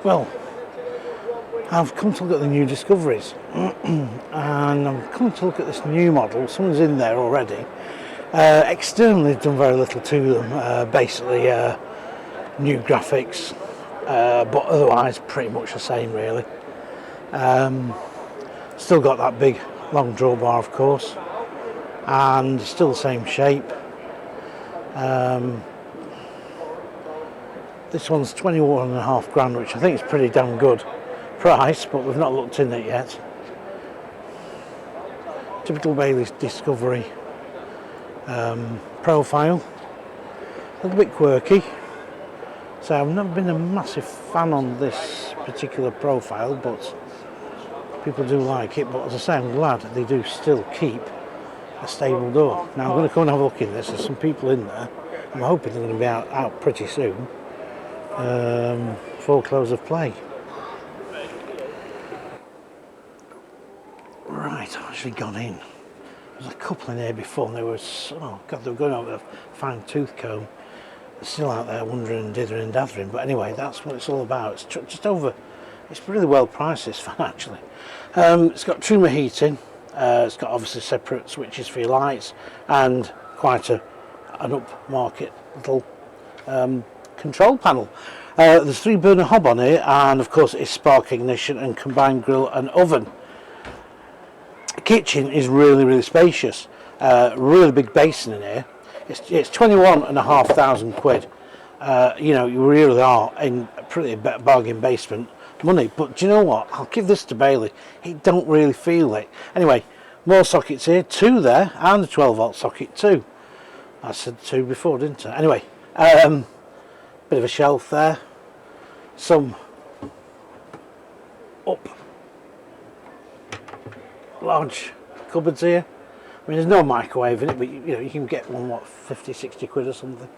Well, I've come to look at the new Discoveries and I'm coming to look at this new model. Someone's in there already. Externally they've done very little to them, basically new graphics, but otherwise pretty much the same really. Still got that big long drawbar of course, and still the same shape. This one's 21.5 grand, which I think is pretty damn good price, but we've not looked in it yet. Typical Bailey's Discovery profile, a little bit quirky. So I've never been a massive fan on this particular profile, but people do like it. But as I say, I'm glad they do still keep a stable door. Now I'm going to go and have a look in this. There's some people in there. I'm hoping they're going to be out pretty soon, before close of play. Right, I've actually gone in. There's a couple in here before, and they were, oh god, they were going over a fine tooth comb. They're still out there wondering and dithering and dathering, but anyway, that's what it's all about. It's just over, it's really well priced, this fan actually. It's got Truma heating, it's got obviously separate switches for your lights, and quite an upmarket little control panel. There's 3 burner hob on here, and of course it's spark ignition and combined grill and oven. The kitchen is really spacious, really big basin in here. It's 21,500 quid. You know, you really are in a pretty bargain basement money, but do you know what, I'll give this to Bailey, he don't really feel it. Anyway, more sockets here, 2 there, and a 12 volt socket too. I said 2 before, didn't I? Anyway, bit of a shelf there, some up large cupboards here. I mean, there's no microwave in it, but you know, you can get one, what, 50, 60 quid or something.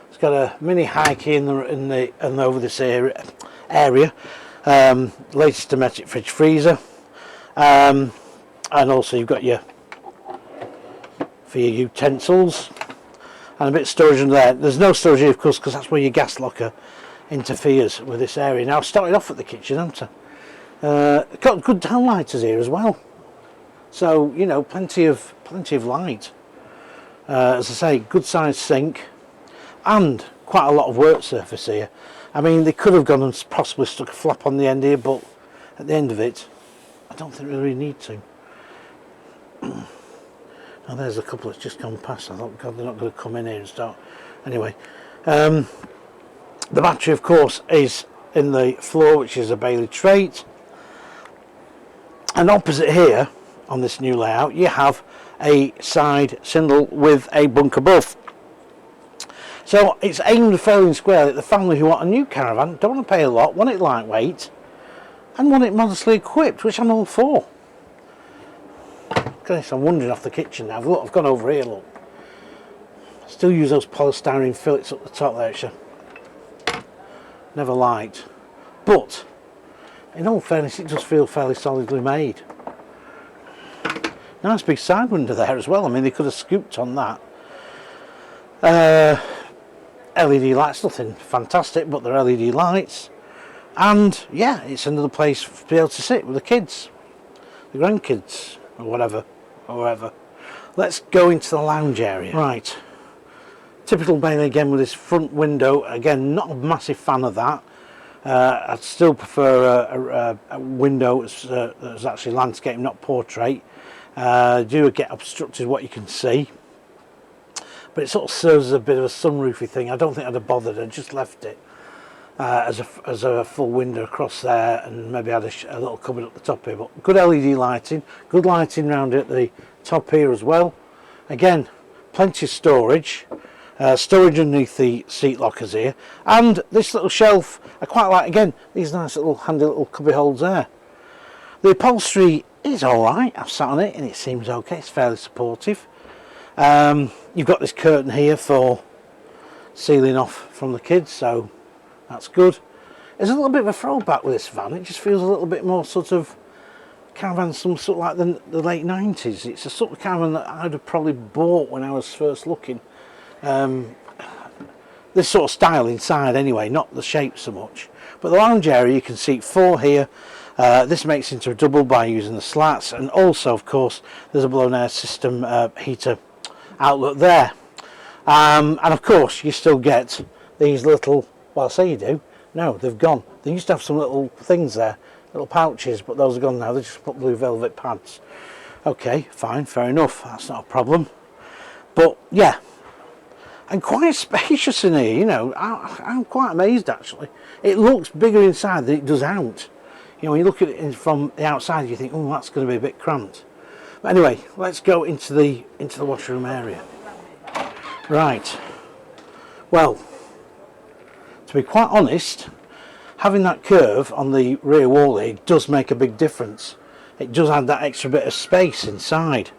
It's got a mini high key in over this area. Latest domestic fridge freezer, and also you've got for your utensils, and a bit of storage in there. There's no storage here, of course, because that's where your gas locker interferes with this area. Now, I've started off at the kitchen, haven't I? Got good downlighters here as well. So, you know, plenty of light. As I say, good sized sink, and quite a lot of work surface here. I mean, they could have gone and possibly stuck a flap on the end here, but at the end of it, I don't think we really need to. Now there's a couple that's just gone past. I thought, God, they're not going to come in here and start. Anyway, the battery, of course, is in the floor, which is a Bailey trait. And opposite here, on this new layout, you have a side spindle with a bunker above. So it's aimed fairly and square at the family who want a new Caravan, don't want to pay a lot, want it lightweight, and want it modestly equipped, which I'm all for. Goodness, I'm wandering off the kitchen now. Look, I've gone over here, look. Still use those polystyrene fillets up the top there, which I never liked. But, in all fairness, it does feel fairly solidly made. Nice big side window there as well. I mean, they could have scooped on that. LED lights, nothing fantastic, but they're LED lights. And yeah, it's another place to be able to sit with the kids, the grandkids, or whatever, or wherever. Let's go into the lounge area. Right, typical Bailey again with this front window. Again, not a massive fan of that. I'd still prefer a window that's actually landscape, not portrait. Do get obstructed what you can see, but it sort of serves as a bit of a sunroofy thing. I don't think I'd have bothered. I just left it as a full window across there, and maybe had a little cupboard at the top here. But good LED lighting, good lighting round at the top here as well. Again, plenty of storage. Storage underneath the seat lockers here, and this little shelf. I quite like, again, these nice little handy little cubby holes there. The upholstery is alright. I've sat on it and it seems okay. It's fairly supportive. You've got this curtain here for sealing off from the kids, so that's good. There's a little bit of a throwback with this van. It just feels a little bit more sort of Caravan, some sort of like the late 90s. It's a sort of Caravan that I'd have probably bought when I was first looking. This sort of style inside anyway, not the shape so much. But But the lounge area, you can seat 4 here. This makes into a double by using the slats, and also of course there's a blown air system heater outlet there. And of course you still get these little, well I say you do, no they've gone. They used to have some little things there, little pouches, but those are gone now. They just put blue velvet pads. Okay, fine, fair enough, that's not a problem. But yeah, and quite spacious in here, you know. I'm quite amazed actually. It looks bigger inside than it does out. You know, when you look at it from the outside, you think, oh, that's going to be a bit cramped. But anyway, let's go into the washroom area. Right. Well, to be quite honest, having that curve on the rear wall here does make a big difference. It does add that extra bit of space inside.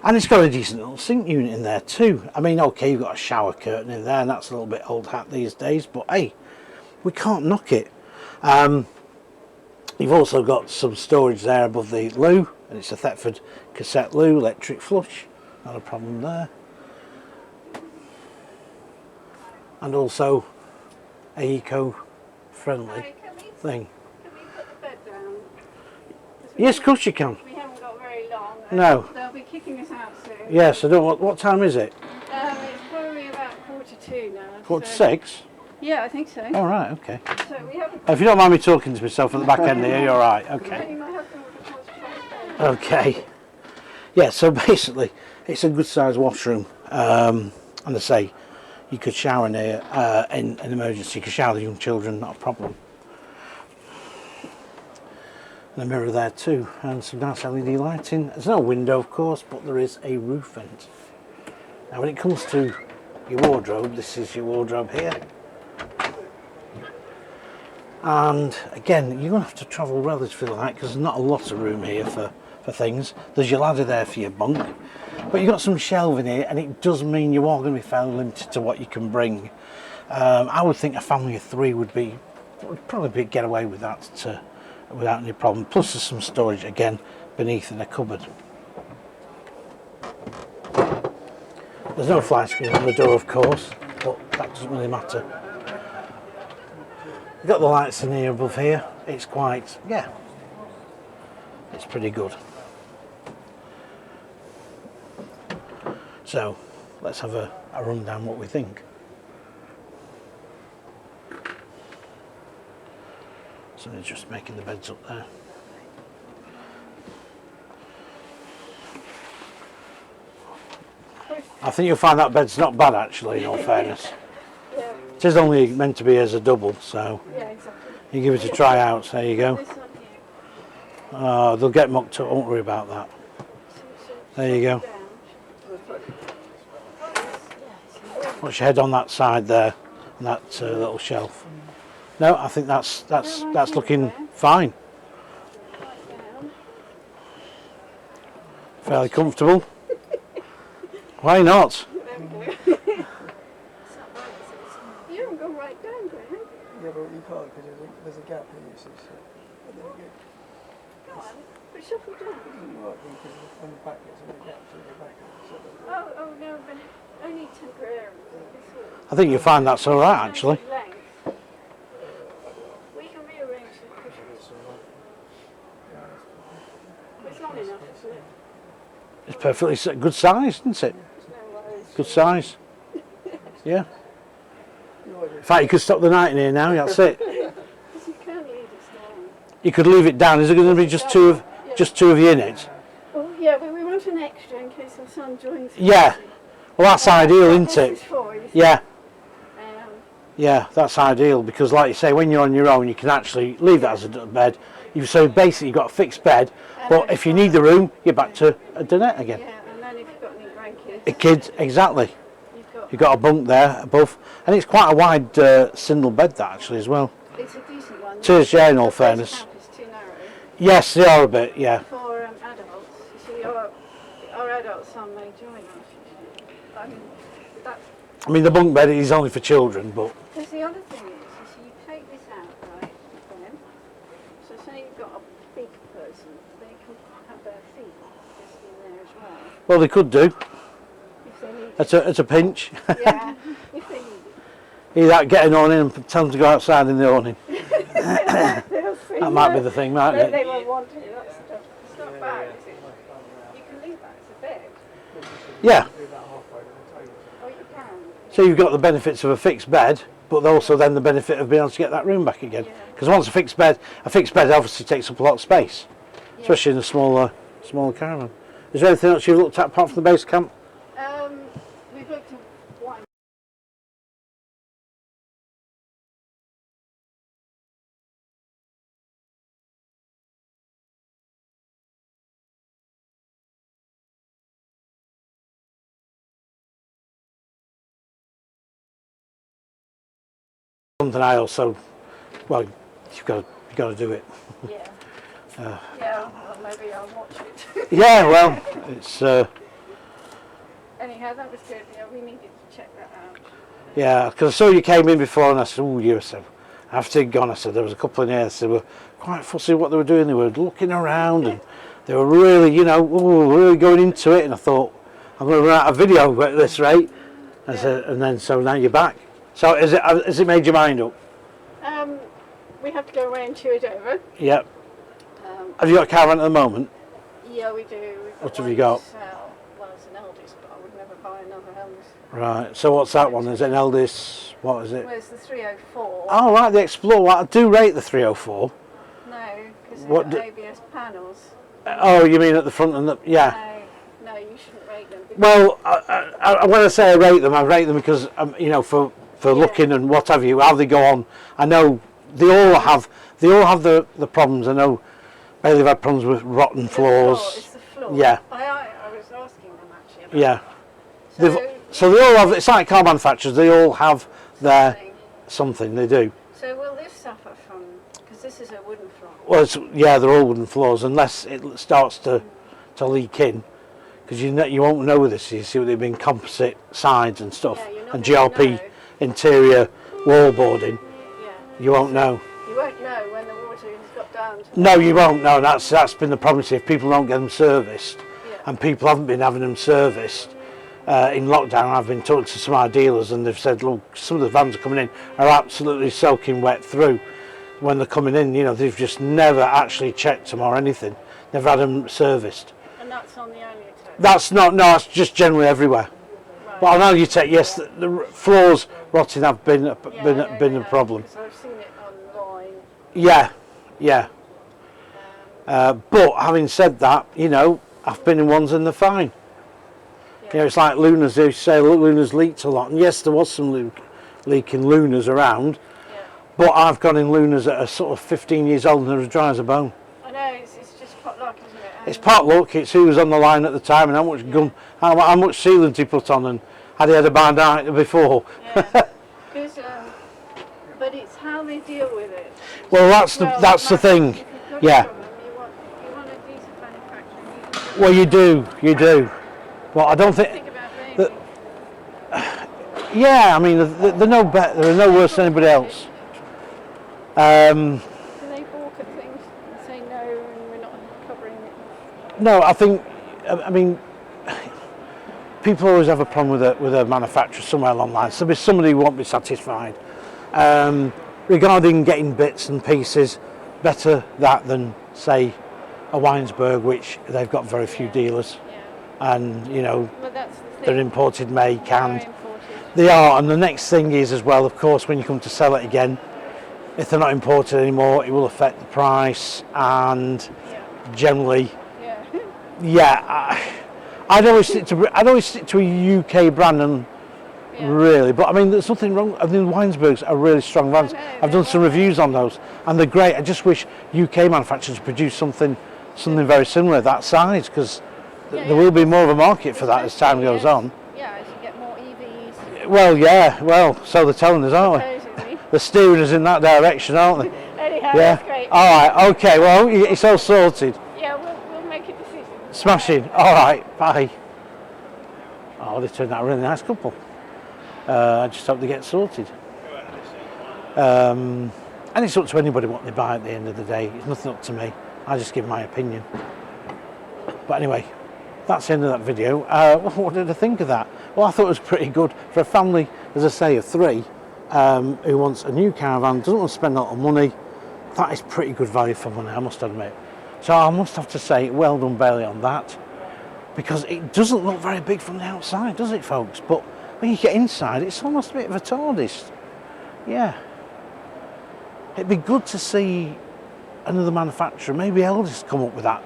And it's got a decent little sink unit in there too. I mean, okay, you've got a shower curtain in there, and that's a little bit old hat these days, but hey, we can't knock it. You've also got some storage there above the loo, and it's a Thetford cassette loo, electric flush, not a problem there. And also a eco-friendly thing. Can we put the bed down? Yes, of course you can. We haven't got very long. No. They'll be kicking us out soon. Yes, I don't. What time is it? It's probably about 4:45 now. 4:45? Yeah, I think so. All right, okay. So we haven't. If you don't mind me talking to myself at the back end here, you're all right. Okay. My husband would have to try. Okay. Yeah, so basically, it's a good sized washroom. And I say, you could shower in here in an emergency. You could shower the young children, not a problem. And a mirror there too, and some nice LED lighting. There's no window, of course, but there is a roof vent. Now, when it comes to your wardrobe, this is your wardrobe here. And again, you're going to have to travel relatively light because there's not a lot of room here for things. There's your ladder there for your bunk, but you've got some shelving here, and it does mean you are going to be fairly limited to what you can bring. I would think a family of 3 would probably get away with that without any problem. Plus there's some storage again beneath in a cupboard. There's no fly screen on the door, of course, but that doesn't really matter. You've got the lights in here above here. It's quite, yeah, it's pretty good. So let's have a rundown what we think. Somebody's just making the beds up there. I think you'll find that bed's not bad actually, in all fairness. Yeah. It is only meant to be as a double, so Yeah, exactly. you give it a try out. There you go. This one here. They'll get mucked up, don't worry about that. There you go. Watch your head on that side there, and that little shelf. No, I think that's looking fine. Fairly comfortable. Why not? You haven't gone right down, Graham. Yeah, but you can't because there's a gap here, you see. So, and then you Go on, but shuffle down. it doesn't work because when the back gets in the gap, so the back so Oh no, but only temporarily. I think you'll find that's all right actually. We can rearrange the cushions. It's long enough, isn't it? It's perfectly good size, isn't it? There's no worries. Good size. Yeah. In fact, you could stop the night in here now. That's it. Because you can leave it down. You could leave it down. Is it going to be just two of you in it? Oh yeah, but we want an extra in case our son joins us. Yeah. Well, that's ideal, isn't This it? is for you. Yeah. Um, Yeah, that's ideal because, like you say, when you're on your own, you can actually leave that as a bed. So basically, you've got a fixed bed, but if you need the room, you're back to a dinette again. yeah, and then if you've got any grandkids, A kid, exactly. you've You've got a bunk there above, and it's quite a wide single bed that actually as well. it's a decent one. It is, yeah, in all The fairness. first cap is too narrow. Yes, they are a bit, yeah. For adults, you see, our adult son may join us. I mean, that's I mean, the bunk bed is only for children, but because the other thing is you take this out, right? Then, so say you've got a big person, they can have their feet just in there as well, well, they could do. if they need It's a pinch. it. Yeah, if they need it. Either that getting on in and tell them to go outside in the awning. They'll see That might be the thing, mightn't it? They were wanting that stuff. It's not bad, is it? You can leave that as a bed. Yeah. Do that halfway to the table. Or you can. So you've got the benefits of a fixed bed, but also then the benefit of being able to get that room back again. Because once a fixed bed obviously takes up a lot of space, especially in a smaller caravan. Is there anything else you've looked at apart from the base camp? We've looked at wine. Something I also, well, you've got to do it. Yeah. Yeah, well, maybe I'll watch it. Yeah, well, it's Anyhow, that was good. Yeah, we needed to check that out. yeah, because I saw you came in before and I said, oh, you said, after you'd gone, I said, there was a couple in here, I said, they were quite fussy what they were doing, they were looking around and they were really, you know, really going into it, and I thought, I'm going to run out of video at this rate, I said, and then, so now you're back. So has it made your mind up? We have to go away and chew it over. Yep. Have you got a caravan at the moment? Yeah, we do. We've got What have one you got? to sell. Well, it's an eldest, but I would never buy another eldest. Right, so what's that one? Is it an eldest, what is it? Well, it's the 304. Oh right, the Explorer. I do rate the 304. No, because What they've got ABS panels. Oh, you mean at the front and the, yeah. No, you shouldn't rate them. Well, when I say I rate them because you know, for looking and what have you, how they go on. I know they all have the problems. I know they've had problems with rotten floors. It's the floor. Yeah. I was asking them actually about Yeah. So they all have. It's like car manufacturers. They all have their something. They do. So will this suffer from? Because this is a wooden floor. Well, they're all wooden floors unless it starts to leak in. Because you won't know with this. You see, they've been composite sides and stuff, Yeah, you're not and gonna GLP know. interior wall boarding. Yeah. You won't know. You won't know when the water has got down to. No, you won't. No, that's been the problem. See, if people don't get them serviced, and people haven't been having them serviced in lockdown, I've been talking to some of our dealers, and they've said, look, some of the vans are coming in are absolutely soaking wet through. When they're coming in, you know, they've just never actually checked them or anything. Never had them serviced. And that's on the only attack. That's not. No, it's just generally everywhere. Right. But I know you take yes, the floors rotting have been a problem. Because I've seen it online. Yeah. But having said that, you know, I've been in ones and they're fine. You know, it's like Luna's. They say Luna's leaked a lot, and yes, there was some leaking Luna's around. Yeah. But I've gone in Luna's that are sort of 15 years old and they're as dry as a bone. I know it's just pot luck, isn't it? It's part luck. It's who was on the line at the time and how much how much sealant he put on, and had he had a bad night before. Yeah. But it's how they deal with it. Well, that's the thing. If you've got a Yeah. problem, you want a decent manufacturer. Well, you do. Well, I don't Think think. about maybe. Yeah, I mean, they're no better. They're no worse than anybody else. Do they balk at things and say no, and we're not covering it? No, I think. I mean, people always have a problem with a manufacturer somewhere along the line. So there'll be somebody who won't be satisfied. Regarding getting bits and pieces, better that than say a Weinsberg, which they've got very few dealers, and you know But that's the thing. they're imported make, and Very imported. they are. And the next thing is as well, of course, when you come to sell it again, if they're not imported anymore, it will affect the price, and generally, Yeah. I'd always stick to a UK brand, and really, but I mean, there's nothing wrong. I mean, Weinsbergs are really strong brands. I've done some reviews on those, and they're great. I just wish UK manufacturers produce something very similar that size, because there will be more of a market for that as time goes on. Yeah, as you get more EVs. Well, so they're telling us, aren't they? Supposedly. They're steering us in that direction, aren't they? Anyhow, Yeah. that's great. All right. Okay. Well, it's all sorted. Yeah, we'll make a decision. Smashing. All right. Bye. Oh, they turned out a really nice couple. I just hope they get sorted. And it's up to anybody what they buy at the end of the day. It's nothing up to me. I just give my opinion. But anyway, that's the end of that video. What did I think of that? Well, I thought it was pretty good for a family, as I say, of three, who wants a new caravan, doesn't want to spend a lot of money, that is pretty good value for money, I must admit. So I must have to say, well done Bailey on that, because it doesn't look very big from the outside, does it, folks? But when you get inside, it's almost a bit of a TARDIS. Yeah. It'd be good to see another manufacturer, maybe Eldest, come up with that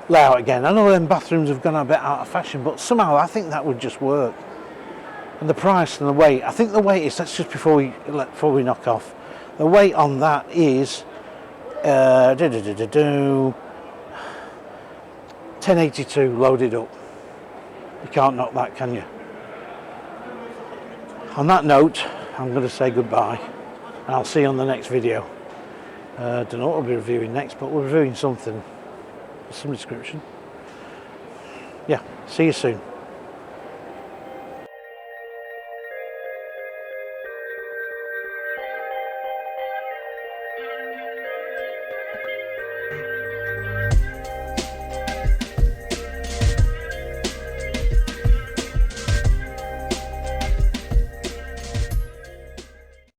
layout again. I know them bathrooms have gone a bit out of fashion, but somehow I think that would just work. And the price and the weight, I think the weight is, that's just before we knock off. The weight on that is 1082 loaded up. You can't knock that, can you? On that note, I'm going to say goodbye, and I'll see you on the next video. Don't know what we'll be reviewing next, but we're reviewing something of some description. Yeah, see you soon.